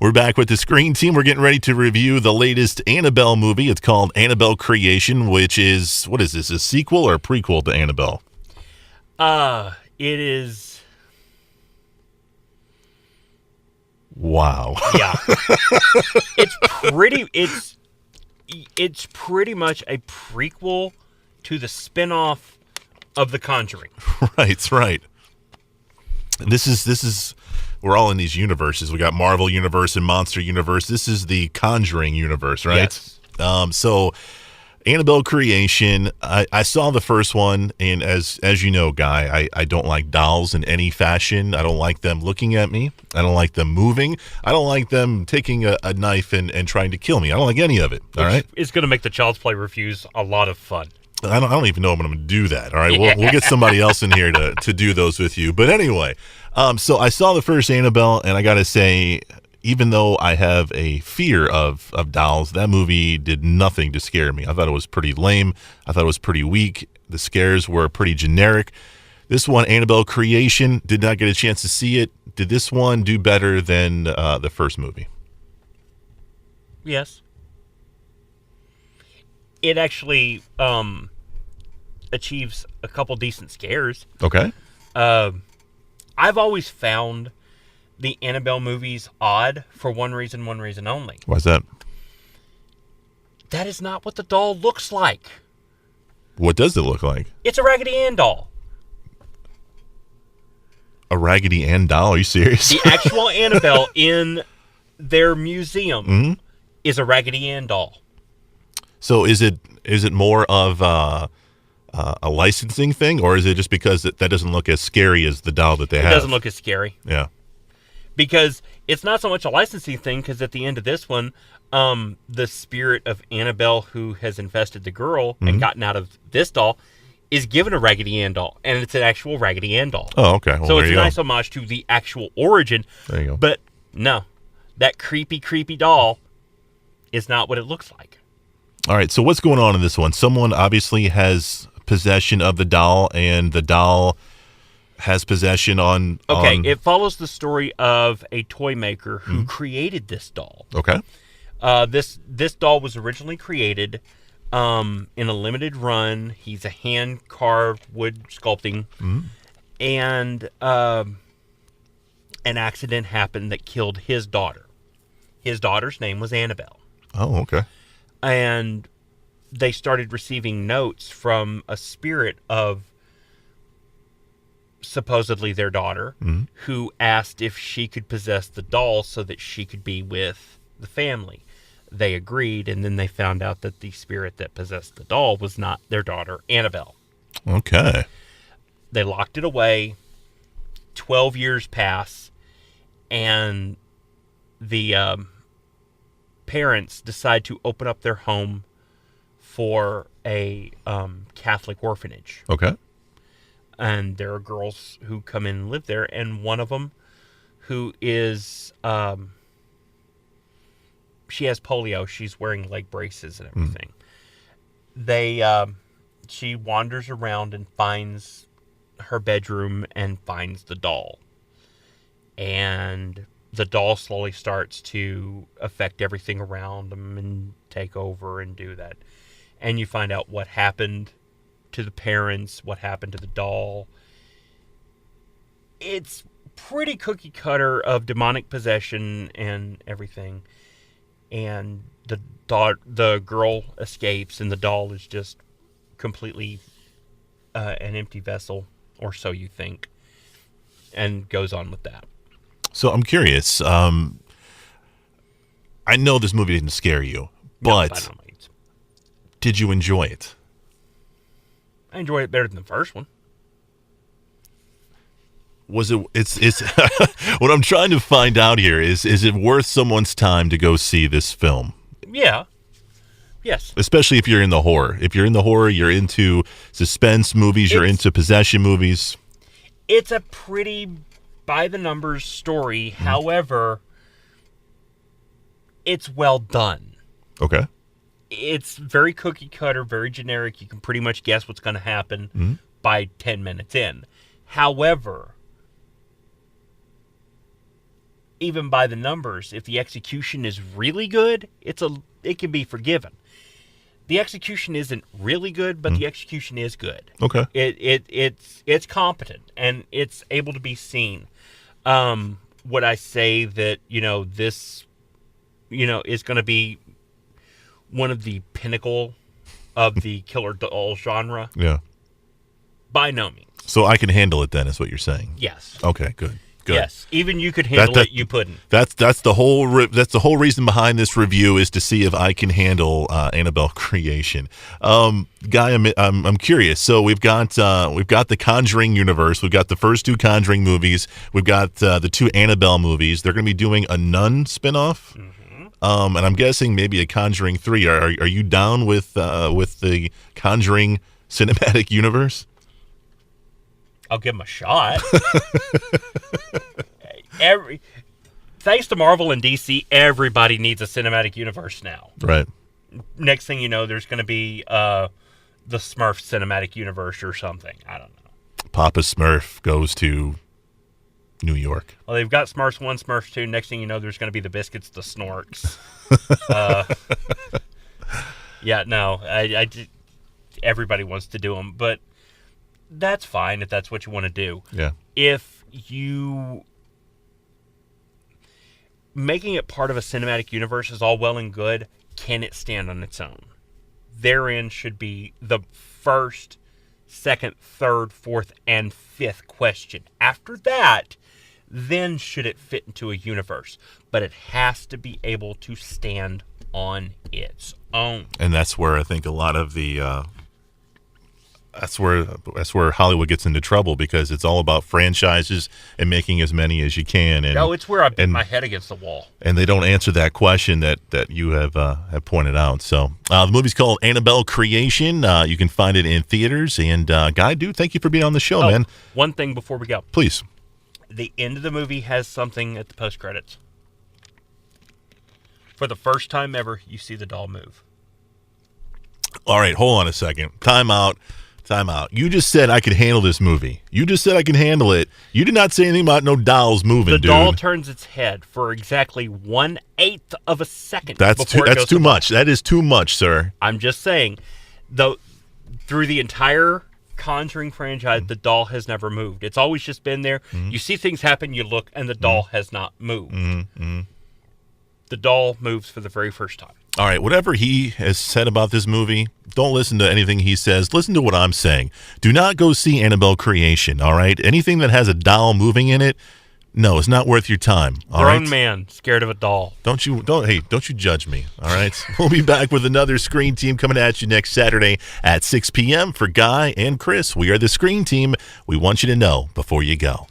We're back with the Screen Team. We're getting ready to review the latest Annabelle movie. It's called Annabelle Creation, which is, what is this, a sequel or a prequel to Annabelle? It is. Wow. Yeah. It's pretty much a prequel to the spinoff of The Conjuring. Right. This is we're all in these universes. We got Marvel Universe and Monster Universe. This is the Conjuring Universe, right? Yes. So Annabelle Creation, I saw the first one, and as you know, Guy, I don't like dolls in any fashion. I don't like them looking at me. I don't like them moving. I don't like them taking a knife and trying to kill me. I don't like any of it, all right? It's going to make the Child's Play reviews a lot of fun. I don't even know if I'm going to do that. All right, we'll get somebody else in here to do those with you. But anyway, so I saw the first Annabelle, and I got to say, even though I have a fear of dolls, that movie did nothing to scare me. I thought it was pretty lame. I thought it was pretty weak. The scares were pretty generic. This one, Annabelle Creation, did not get a chance to see it. Did this one do better than the first movie? Yes. It actually achieves a couple decent scares. Okay. I've always found the Annabelle movies odd for one reason only. Why's that? That is not what the doll looks like. What does it look like? It's a Raggedy Ann doll. A Raggedy Ann doll? Are you serious? The actual Annabelle in their museum is a Raggedy Ann doll. So is it more of a licensing thing, or is it just because that doesn't look as scary as the doll that they have? It doesn't look as scary. Yeah. Because it's not so much a licensing thing, because at the end of this one, the spirit of Annabelle, who has infested the girl and gotten out of this doll, is given a Raggedy Ann doll, and it's an actual Raggedy Ann doll. Oh, okay. Well, so it's a nice homage to the actual origin. There you go. But no, that creepy doll is not what it looks like. All right, so what's going on in this one? Someone obviously has possession of the doll, and the doll has possession on... Okay, it follows the story of a toy maker who created this doll. Okay. This doll was originally created in a limited run. He's a hand-carved wood sculpting. And an accident happened that killed his daughter. His daughter's name was Annabelle. Oh, okay. And they started receiving notes from a spirit of supposedly their daughter, who asked if she could possess the doll so that she could be with the family. They agreed, and then they found out that the spirit that possessed the doll was not their daughter, Annabelle. Okay. They locked it away. 12 years pass, and the parents decide to open up their home for a Catholic orphanage. Okay. And there are girls who come in and live there, and one of them who is she has polio. She's wearing leg braces and everything. She wanders around and finds her bedroom and finds the doll. And the doll slowly starts to affect everything around them and take over and do that. And you find out what happened to the parents, what happened to the doll. It's pretty cookie cutter of demonic possession and everything. And the girl escapes, and the doll is just completely an empty vessel, or so you think, and goes on with that. So I'm curious. I know this movie didn't scare you, but did you enjoy it? I enjoyed it better than the first one. Was it? It's what I'm trying to find out here is it worth someone's time to go see this film? Yeah. Yes. Especially if you're in the horror. If you're in the horror, you're into suspense movies, you're into possession movies. It's a pretty by the numbers story. However, it's well done. Okay. It's very cookie cutter, very generic. You can pretty much guess what's going to happen by 10 minutes in. However, even by the numbers, if the execution is really good, it can be forgiven. The execution isn't really good, but the execution is good. Okay. It's competent and it's able to be seen. Would I say that, this, is going to be one of the pinnacle of the killer doll genre? Yeah. By no means. So I can handle it then, is what you're saying? Yes. Okay, good. Good. Yes. Even you could handle it, you couldn't. That's the whole reason behind this review, is to see if I can handle Annabelle creation. Guy, I'm curious. So we've got the Conjuring universe. We've got the first 2 Conjuring movies. We've got the 2 Annabelle movies. They're going to be doing a Nun spinoff. And I'm guessing maybe a Conjuring 3. Are you down with the Conjuring cinematic universe? I'll give them a shot. Thanks to Marvel and DC, everybody needs a cinematic universe now. Right. Next thing you know, there's going to be the Smurf cinematic universe or something. I don't know. Papa Smurf goes to New York. Well, they've got Smurfs 1, Smurfs 2. Next thing you know, there's going to be the Biscuits, the Snorks. Yeah, no. Everybody wants to do them, but that's fine if that's what you want to do. Yeah. If you... Making it part of a cinematic universe is all well and good. Can it stand on its own? Therein should be the first, second, third, fourth, and fifth question. After that, then should it fit into a universe. But it has to be able to stand on its own. And that's where I think a lot of the... That's where Hollywood gets into trouble, because it's all about franchises and making as many as you can. And it's where I beat my head against the wall. And they don't answer that question that you have pointed out. So the movie's called Annabelle Creation. You can find it in theaters. And Guy, dude, thank you for being on the show, man. One thing before we go, please. The end of the movie has something at the post credits. For the first time ever, you see the doll move. All right, hold on a second. Time out. You just said I could handle this movie. You just said I can handle it. You did not say anything about no dolls moving, dude. The doll turns its head for exactly 1/8 of a second. That's too much. That is too much, sir. I'm just saying, though, through the entire Conjuring franchise, the doll has never moved. It's always just been there. You see things happen, you look, and the doll has not moved. The doll moves for the very first time. All right, whatever he has said about this movie, don't listen to anything he says. Listen to what I'm saying. Do not go see Annabelle Creation, all right? Anything that has a doll moving in it, no, it's not worth your time, all right? Grown man scared of a doll. Don't you judge me, all right? We'll be back with another Screen Team coming at you next Saturday at 6 p.m. For Guy and Chris. We are the Screen Team. We want you to know before you go.